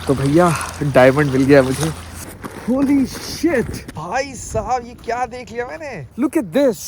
तो भैया डायमंड मिल गया मुझे। होली शिट भाई साहब, ये क्या देख लिया मैंने। Look at this.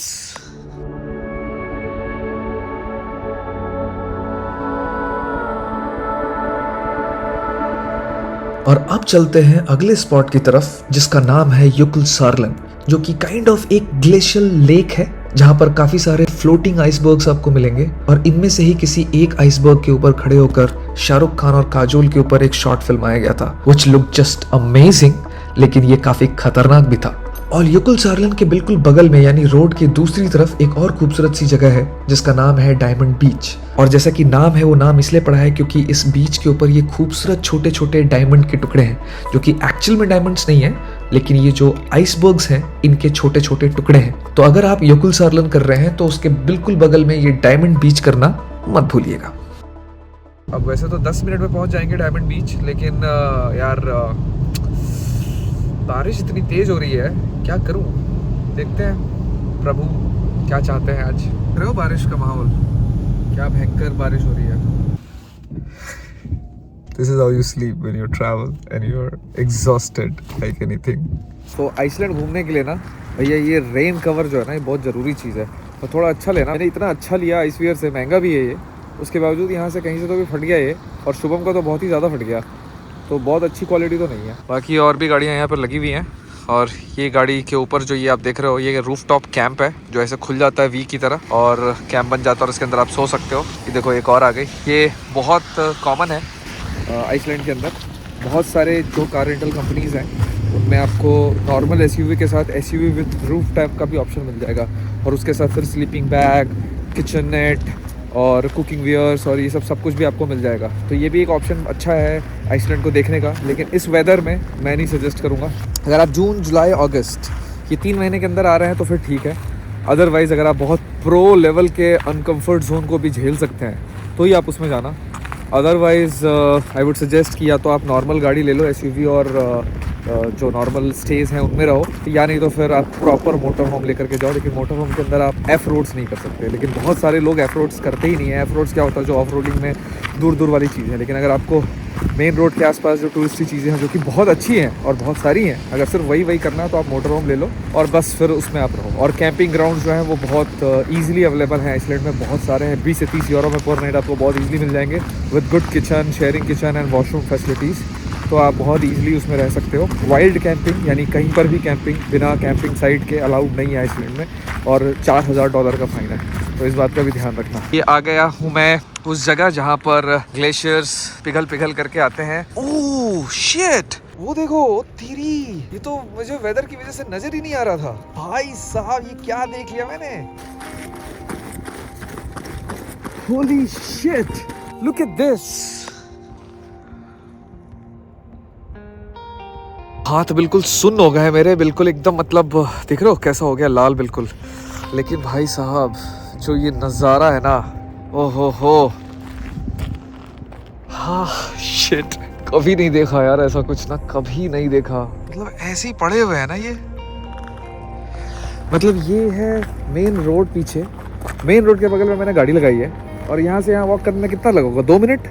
और अब चलते हैं अगले स्पॉट की तरफ जिसका नाम है युकुल सार्लन, जो कि काइंड ऑफ एक ग्लेशियल लेक है जहां पर काफी सारे फ्लोटिंग आइसबर्ग्स आपको मिलेंगे। और इनमें से ही किसी एक आइसबर्ग के ऊपर खड़े होकर शाहरुख खान और काजोल के ऊपर एक शॉर्ट फिल्माया गया था, व्हिच लुक जस्ट अमेजिंग, लेकिन ये काफी खतरनाक भी था। और युकुल सार्लन के बिल्कुल बगल में यानी रोड के दूसरी तरफ एक और खूबसूरत सी जगह है जिसका नाम है डायमंड बीच। और जैसा कि नाम है, वो नाम इसलिए पड़ा है क्योंकि इस बीच के ऊपर ये खूबसूरत छोटे छोटे डायमंड के टुकड़े हैं, जो कि एक्चुअल में डायमंड्स नहीं है, लेकिन ये जो आइसबर्ग्स हैं इनके छोटे छोटे टुकड़े हैं। तो अगर आप युकुल सार्लन कर रहे हैं तो उसके बिल्कुल बगल में ये डायमंड बीच करना मत भूलिएगा। अब वैसे तो 10 मिनट में पहुंच जाएंगे डायमंड बीच, लेकिन यार बारिश इतनी तेज हो रही है, क्या करूं। देखते हैं प्रभु क्या चाहते हैं आज। रहे हो बारिश का माहौल, क्या भयंकर बारिश हो रही है। This is how you sleep when you travel and you're exhausted like anything. तो आइसलैंड घूमने के लिए ना भैया ये रेन कवर जो है ना, ये बहुत ज़रूरी चीज़ है। और थोड़ा अच्छा लेना। मैंने इतना अच्छा लिया आइसवियर से, महंगा भी है ये, उसके बावजूद यहाँ से कहीं से तो भी फट गया ये, और शुभम का तो बहुत ही ज़्यादा फट गया। तो बहुत अच्छी क्वालिटी तो नहीं है। बाकी और भी गाड़ियाँ यहाँ पर लगी हुई हैं। और ये गाड़ी के ऊपर जो ये आप देख रहे हो, ये रूफ टॉप कैंप है जो ऐसे खुल जाता है वी की तरह, और कैंप बन जाता है और इसके अंदर आप सो सकते हो। ये देखो एक और आ गई। ये बहुत कॉमन है आइसलैंड के अंदर। बहुत सारे जो कार रेंटल कंपनीज़ हैं उनमें आपको नॉर्मल एसयूवी के साथ एसयूवी विद रूफ टाइप का भी ऑप्शन मिल जाएगा, और उसके साथ फिर स्लीपिंग बैग, किचन नेट और कुकिंग वियर्स और ये सब कुछ भी आपको मिल जाएगा। तो ये भी एक ऑप्शन अच्छा है आइसलैंड को देखने का, लेकिन इस वेदर में मैं नहीं सजेस्ट करूँगा। अगर आप जून जुलाई अगस्त ये 3 महीने के अंदर आ रहे हैं तो फिर ठीक है। अदरवाइज़ अगर आप बहुत प्रो लेवल के अनकम्फर्ट जोन को भी झेल सकते हैं तो ही आप उसमें जाना। अदरवाइज़ आई वुड सजेस्ट कि या तो आप नॉर्मल गाड़ी ले लो एसयूवी, और जो नॉर्मल स्टेज हैं उनमें रहो, या नहीं तो फिर आप प्रॉपर मोटर होम लेकर के जाओ। लेकिन मोटर होम के अंदर आप एफ रोड्स नहीं कर सकते, लेकिन बहुत सारे लोग एफ रोड्स करते ही नहीं है। एफ रोड्स क्या होता है, जो ऑफ रोडिंग में दूर दूर वाली चीज़ है। लेकिन अगर आपको मेन रोड के आसपास जो टूरिस्टी चीज़ें हैं जो कि बहुत अच्छी हैं और बहुत सारी हैं, अगर सिर्फ वही करना है तो आप मोटर होम ले लो और बस फिर उसमें आप रहो। और कैंपिंग ग्राउंड जो हैं वो बहुत ईजिली अवेलेबल हैं आइसलैंड में, बहुत सारे हैं। 20 से 30 यूरो में पर नाइट आपको बहुत ईजिली मिल जाएंगे, with good kitchen, sharing kitchen and washroom facilities. तो आप बहुत ईजिली उसमें रह सकते हो। वाइल्ड कैंपिंग यानी कहीं पर भी कैंपिंग बिना कैंपिंग साइट के अलाउड नहीं है आइसलैंड में, और $4000 का फाइन है, तो इस बात का भी ध्यान रखना। ये आ गया हूँ मैं उस जगह जहाँ पर ग्लेशियर्स पिघल करके आते हैं। ओह शिट, वो देखो तेरी, ये तो मुझे वेदर की वजह से नजर ही नहीं आ रहा था। भाई साहब ये क्या देख लिया मैंने। Holy shit, look at this. हाथ बिल्कुल सुन्न हो गए मेरे, बिल्कुल एकदम, मतलब देख रहे हो कैसा हो गया लाल बिल्कुल। लेकिन भाई साहब जो ये नज़ारा है ना, ओहो हो, हाँ शिट, कभी नहीं देखा यार ऐसा कुछ ना, कभी नहीं देखा। मतलब ऐसे ही पड़े हुए हैं ना ये। मतलब ये है मेन रोड, पीछे मेन रोड के बगल में मैंने गाड़ी लगाई है, और यहाँ से यहाँ वॉक करने में कितना लगेगा, 2 मिनट।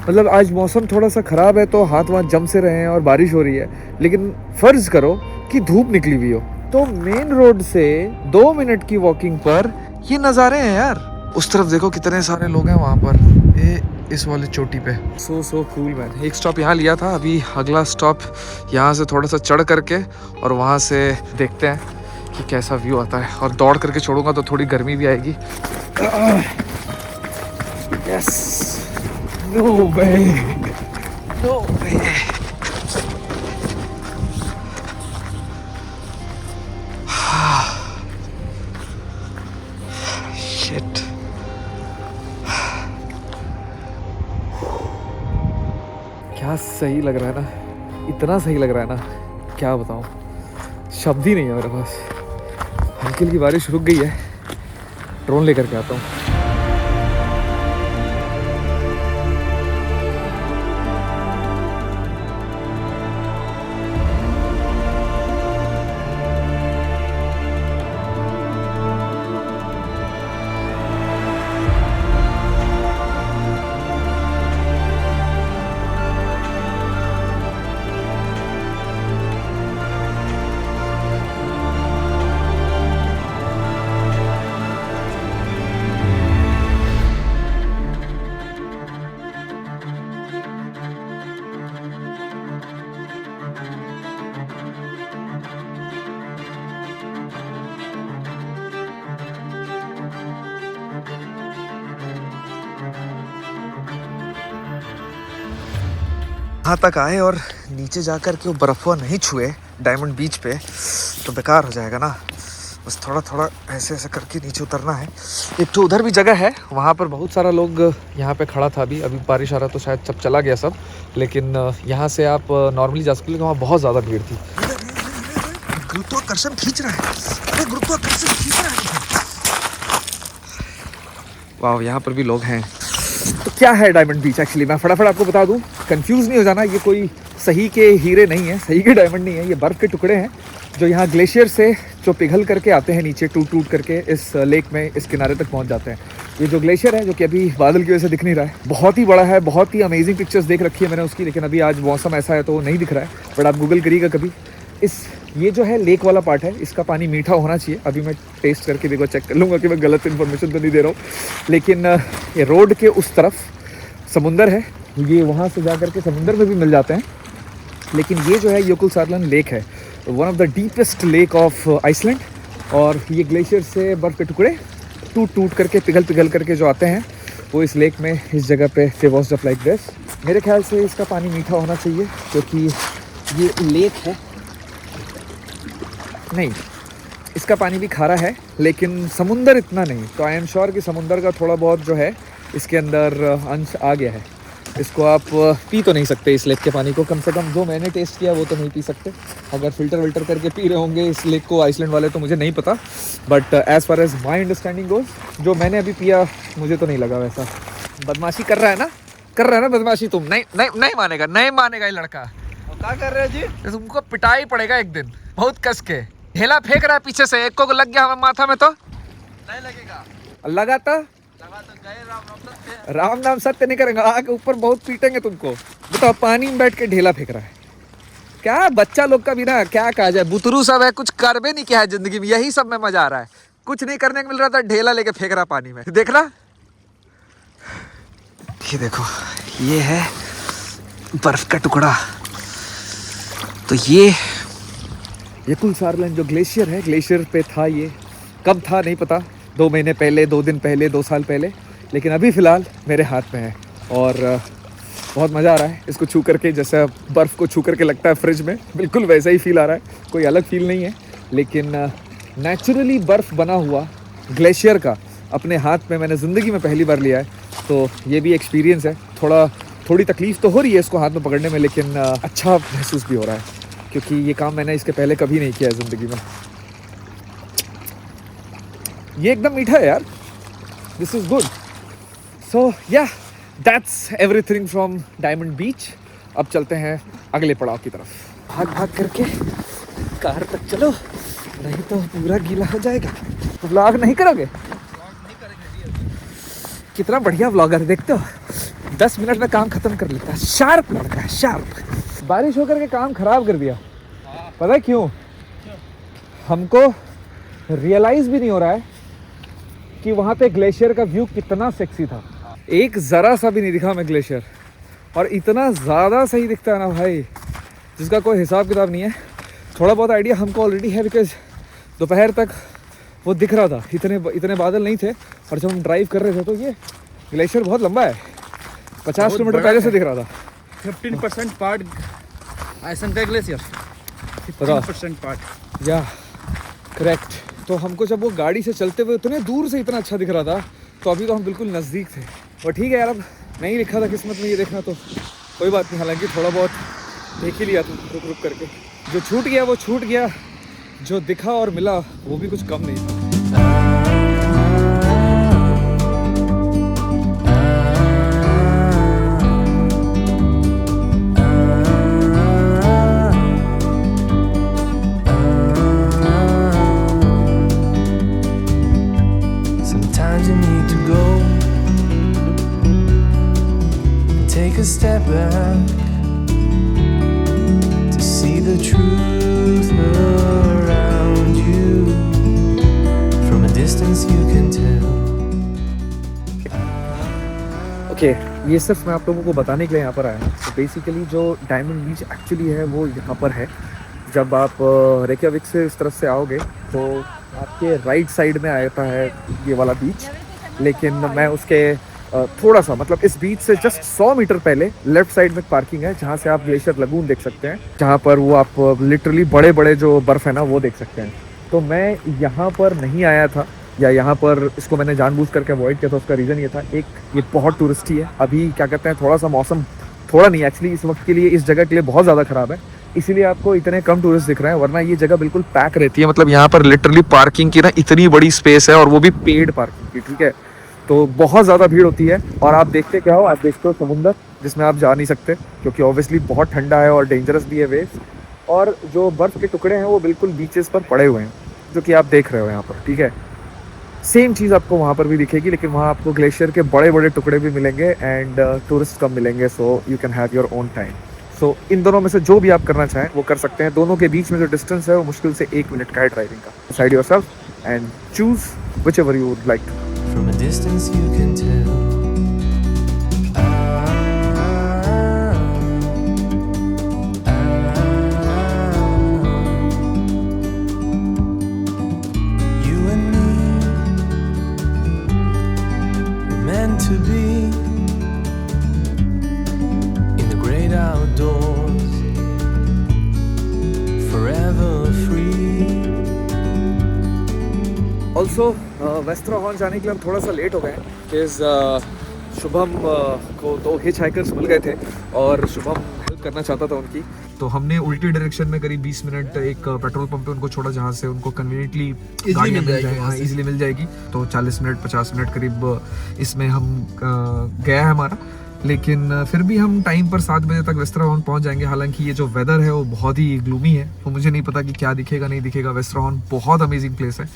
मतलब आज मौसम थोड़ा सा ख़राब है तो हाथ वहाँ जम से रहे हैं और बारिश हो रही है, लेकिन फ़र्ज़ करो कि धूप निकली हुई हो तो मेन रोड से 2 मिनट की वॉकिंग पर ये नज़ारे हैं यार। उस तरफ देखो कितने सारे लोग हैं वहाँ पर, ये इस वाले चोटी पे। So cool man. एक स्टॉप यहाँ लिया था, अभी अगला स्टॉप यहाँ से थोड़ा सा चढ़ करके और वहाँ से देखते हैं कि कैसा व्यू आता है। और दौड़ करके छोड़ूंगा तो थोड़ी गर्मी भी आएगी। यस, नो वे, नो वे। शिट, क्या सही लग रहा है ना, इतना सही लग रहा है ना, क्या बताऊं, शब्द ही नहीं है मेरे पास। हल्की हल्की बारिश रुक गई है, ड्रोन लेकर के आता हूँ। यहाँ तक आए और नीचे जाकर के वो बर्फ़ नहीं छुए डायमंड बीच पे तो बेकार हो जाएगा ना। बस थोड़ा थोड़ा ऐसे ऐसे करके नीचे उतरना है। एक तो उधर भी जगह है, वहाँ पर बहुत सारा लोग यहाँ पे खड़ा था। अभी बारिश आ रहा तो शायद सब चला गया सब, लेकिन यहाँ से आप नॉर्मली जा सकते, लेकिन वहाँ बहुत ज़्यादा भीड़ थी। गुरुत्वाकर्षण खींच रहा है, अरे गुरुत्वाकर्षण खींच रहा है। वाह, यहाँ पर भी लोग हैं। तो क्या है डायमंड बीच एक्चुअली, मैं फटाफट आपको बता दूं, कंफ्यूज नहीं हो जाना। ये कोई सही के हीरे नहीं है, सही के डायमंड नहीं है। ये बर्फ़ के टुकड़े हैं जो यहाँ ग्लेशियर से जो पिघल करके आते हैं नीचे, टूट टूट करके इस लेक में, इस किनारे तक पहुँच जाते हैं। ये जो ग्लेशियर है, जो कि अभी बादल की वजह से दिख नहीं रहा है, बहुत ही बड़ा है, बहुत ही अमेजिंग पिक्चर्स देख रखी है मैंने उसकी, लेकिन अभी आज मौसम ऐसा है तो नहीं दिख रहा है। बट आप गूगल करिएगा कभी। ये जो है लेक वाला पार्ट है, इसका पानी मीठा होना चाहिए। अभी मैं टेस्ट करके देखो, चेक कर लूँगा कि मैं गलत इन्फॉर्मेशन तो नहीं दे रहा हूँ। लेकिन ये रोड के उस तरफ समुंदर है, ये वहाँ से जा कर के समुंदर में भी मिल जाते हैं। लेकिन ये जो है jökulsárlón लेक है, one of the deepest lake of Iceland. और ये ग्लेशियर से बर्फ़ के टुकड़े टूट टूट करके, पिघल करके जो आते हैं, वो इस लेक में, इस जगह पे दे वॉश्ड अप लाइक दिस। मेरे ख्याल से इसका पानी मीठा होना चाहिए, क्योंकि ये लेक है। नहीं, इसका पानी भी खारा है, लेकिन समुंदर इतना नहीं। तो आई एम श्योर कि समुंदर का थोड़ा बहुत जो है इसके अंदर अंश आ गया है। इसको आप पी तो नहीं सकते इस लेक के पानी को, कम से कम जो मैंने टेस्ट किया वो तो नहीं पी सकते। अगर फ़िल्टर विल्टर करके पी रहे होंगे इस लेक को आइसलैंड वाले तो मुझे नहीं पता, but as far as my understanding goes, जो मैंने अभी पिया मुझे तो नहीं लगा वैसा। बदमाशी कर रहा है ना, बदमाशी तुम। नहीं मानेगा ये लड़का। क्या कर रहे हैं जी? तुमको पिटा ही पड़ेगा एक दिन, बहुत कस के। ढेला फेंक रहा है पीछे से, एक को लग गया हमें माथा में तो नहीं लगेगा। लगा तो गए राम सत्य। राम नाम सत्य नहीं करेंगे, आगे ऊपर बहुत पीटेंगे तुमको। बताओ, पानी में बैठ के ढेला फेंक रहा है। क्या बच्चा लोग का भी ना, क्या कहा जाए, बुतरू सब है, कुछ कर भी नहीं किया है जिंदगी में, यही सब में मजा आ रहा है। कुछ नहीं करने को मिल रहा था, ढेला लेके फेंक रहा पानी में। देख रहा, ये देखो, ये है बर्फ का टुकड़ा। तो ये jökulsárlón जो ग्लेशियर है, ग्लेशियर पे था। ये कब था नहीं पता, 2 महीने पहले, 2 दिन पहले, 2 साल पहले, लेकिन अभी फ़िलहाल मेरे हाथ में है। और बहुत मज़ा आ रहा है इसको छू करके, जैसे बर्फ़ को छू करके लगता है फ्रिज में, बिल्कुल वैसा ही फील आ रहा है। कोई अलग फील नहीं है, लेकिन नेचुरली बर्फ़ बना हुआ ग्लेशियर का अपने हाथ में मैंने ज़िंदगी में पहली बार लिया है। तो ये भी एक्सपीरियंस है। थोड़ी तकलीफ़ तो हो रही है इसको हाथ में पकड़ने में, लेकिन अच्छा महसूस भी हो रहा है, क्योंकि ये काम मैंने इसके पहले कभी नहीं किया है ज़िंदगी में। ये एकदम मीठा है यार, this is good. So yeah, that's everything from Diamond Beach. अब चलते हैं अगले पड़ाव की तरफ। भाग करके कार तक चलो, नहीं तो पूरा गीला हो जाएगा। व्लॉग नहीं करोगे? कितना बढ़िया व्लॉगर, देखते हो 10 मिनट में काम खत्म कर लेता है। शार्प लड़का है, शार्प। बारिश होकर के काम खराब कर दिया, पता है क्यों? हमको रियलाइज़ भी नहीं हो रहा है कि वहाँ पे ग्लेशियर का व्यू कितना सेक्सी था। एक ज़रा सा भी नहीं दिखा हमें ग्लेशियर, और इतना ज़्यादा सही दिखता है ना भाई, जिसका कोई हिसाब किताब नहीं है। थोड़ा बहुत आइडिया हमको ऑलरेडी है, बिकॉज दोपहर तक वो दिख रहा था, इतने बादल नहीं थे। और जब हम ड्राइव कर रहे थे तो ये ग्लेशियर बहुत लंबा है, 50 किलोमीटर पहले से दिख रहा था। 15% पार्ट आइसलैंड का ग्लेशियर, 15% पार्ट। या करेक्ट। तो हमको जब वो गाड़ी से चलते हुए इतने दूर से इतना अच्छा दिख रहा था, तो अभी तो हम बिल्कुल नज़दीक थे। और ठीक है यार, अब नहीं लिखा था किस्मत में ये देखना, तो कोई बात नहीं। हालांकि थोड़ा बहुत देख ही लिया था रुक करके। जो छूट गया वो छूट गया, जो दिखा और मिला वो भी कुछ कम नहीं था। Sometimes you need to go and take a step back to see the truth around you. From a distance you can tell. Okay, ये सिर्फ मैं आप लोगों को बताने के लिए यहाँ पर आया हूँ। तो बेसिकली जो डायमंड बीच एक्चुअली है वो यहाँ पर है। जब आप रेक्याविक से इस तरफ से आओगे तो आपके राइट साइड में आता है ये वाला बीच, लेकिन मैं उसके थोड़ा सा मतलब इस बीच से जस्ट 100 मीटर पहले लेफ्ट साइड में पार्किंग है, जहाँ से आप ग्लेशियर लगून देख सकते हैं, जहाँ पर वो आप लिटरली बड़े बड़े जो बर्फ़ है ना वो देख सकते हैं। तो मैं यहाँ पर नहीं आया था, या यहाँ पर इसको मैंने जानबूझ करके अवॉइड किया था। उसका रीज़न ये था, एक ये बहुत टूरिस्टी है, अभी क्या कहते हैं थोड़ा सा मौसम, थोड़ा नहीं एक्चुअली इस वक्त के लिए इस जगह के लिए बहुत ज़्यादा ख़राब है, इसीलिए आपको इतने कम टूरिस्ट दिख रहे हैं, वरना ये जगह बिल्कुल पैक रहती है। मतलब यहाँ पर लिटरली पार्किंग की ना इतनी बड़ी स्पेस है, और वो भी पेड पार्किंग की, ठीक है। तो बहुत ज़्यादा भीड़ होती है, और आप देखते क्या हो, आप देखते हो समुंदर जिसमें आप जा नहीं सकते, क्योंकि ऑब्वियसली बहुत ठंडा है और डेंजरस भी है वेव्स, और जो बर्फ़ के टुकड़े हैं वो बिल्कुल बीचेस पर पड़े हुए हैं, जो कि आप देख रहे हो यहाँ पर, ठीक है। सेम चीज़ आपको वहाँ पर भी दिखेगी, लेकिन वहाँ आपको ग्लेशियर के बड़े बड़े टुकड़े भी मिलेंगे एंड टूरिस्ट कम मिलेंगे, so you can have your own time. So इन दोनों में से जो भी आप करना चाहें वो कर सकते हैं। दोनों के बीच में जो डिस्टेंस है वो मुश्किल से 1 मिनट का है ड्राइविंग का। Decide yourself and choose whichever you would like. From a distance you can tell. You and me were meant to be in the great outdoors, forever free. Also Vestrahorn जाने के लिए हम थोड़ा सा late हो गए, because Shubham को 2 hitch hikers मिल गए थे और शुभम हेल्प करना चाहता था उनकी। तो हमने उल्टी डायरेक्शन में करीब 20 मिनट एक पेट्रोल पंप पे उनको छोड़ा, जहाँ से उनको कन्वीनियंटली गाड़ी मिल जाए, हाँ ईजिली मिल जाएगी। तो 40 मिनट 50 मिनट करीब इसमें हम गया है हमारा, लेकिन फिर भी हम टाइम पर 7 बजे तक वेस्ट्राहॉर्न पहुंच जाएंगे। हालांकि ये जो वेदर है वो बहुत ही ग्लूमी है, तो मुझे नहीं पता कि क्या दिखेगा नहीं दिखेगा। वेस्ट्राहॉर्न बहुत अमेजिंग प्लेस है,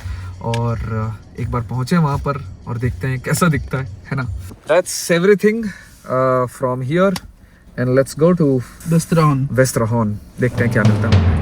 और एक बार पहुंचे वहाँ पर और देखते हैं कैसा दिखता है ना। That's everything from here, and let's go to Vestrahorn. Vestrahorn, देखते हैं क्या मिलता है।